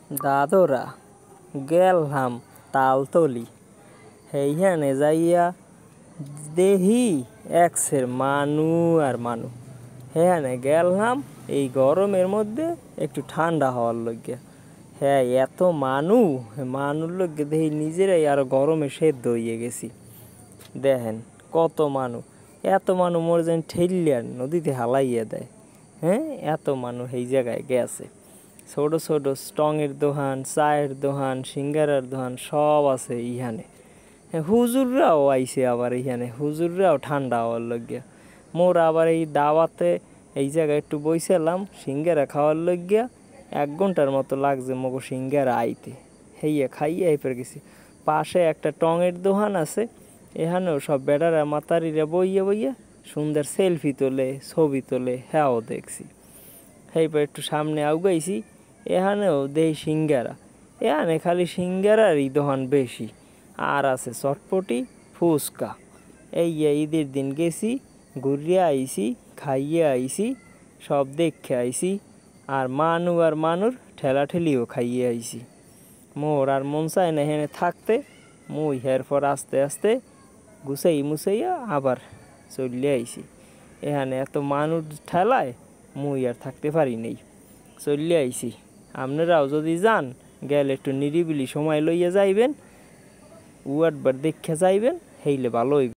দাদরা গেলহাম তালতলি সেইখানে যাইয়া দেহি একসের মানু আর মানু সেখানে গেলহাম এই গরমের মধ্যে একটু ঠান্ডা হওয়ার লইগে। হ্যাঁ, এত মানুর লইগে দেখি নিজেরাই আর গরমে সেদ্ধ হইয়া গেছি। দেখেন কত এত মোর যেন ঠেলিয়ার নদীতে হালাইয়া দেয়। হ্যাঁ, এত এই জায়গায় গেছে। ছোট ছোট স্টংয়ের দোকান, চায়ের দোকান, সিঙ্গারার দোকান সব আছে ইহানে। হুজুররাও আইছে আবার ইহানে, হুজুররাও ঠান্ডা হওয়ার লইগিয়া। মোর আবার এই দাওয়াতে এই জায়গায় একটু বইছিলাম সিঙ্গারা খাওয়ার লইগিয়া। 1 ঘন্টার মতো লাগছে মগো সিঙ্গারা আইতে। হেইয়া খাইয়া এরপর গেছি। পাশে একটা টঙের দোকান আছে, এখানেও সব বেটারা মাতারিরা বইয়া সুন্দর সেলফি তোলে, ছবি তোলে, হ্যাঁও দেখছি। এইবার একটু সামনে আউগাইছি, এখানেও দেই সিঙ্গারা। এখানে খালি সিঙ্গারারই দোকান বেশি, আর আছে চটপটি, ফুচকা। এই ঈদের দিন গেছি, ঘুরিয়া আইছি, খাইয়া আইছি, সব দেখে আইছি। আর মানুর ঠেলাঠেলিও খাইয়ে আইছি। মোর আর মন চায় না এখানে থাকতে। মুই এরপর আস্তে আস্তে মুছাইয়া আবার চলে আইছি। এখানে এত মানুষ ঠেলায় মুই আর থাকতে পারি নাই, চলে আইছি। আপনারাও যদি যান, গেলে একটু নিরিবিলি সময় লইয়া যাইবেন, উয়াটবার দেখে যাইবেন, হেইলে ভালো হইবে।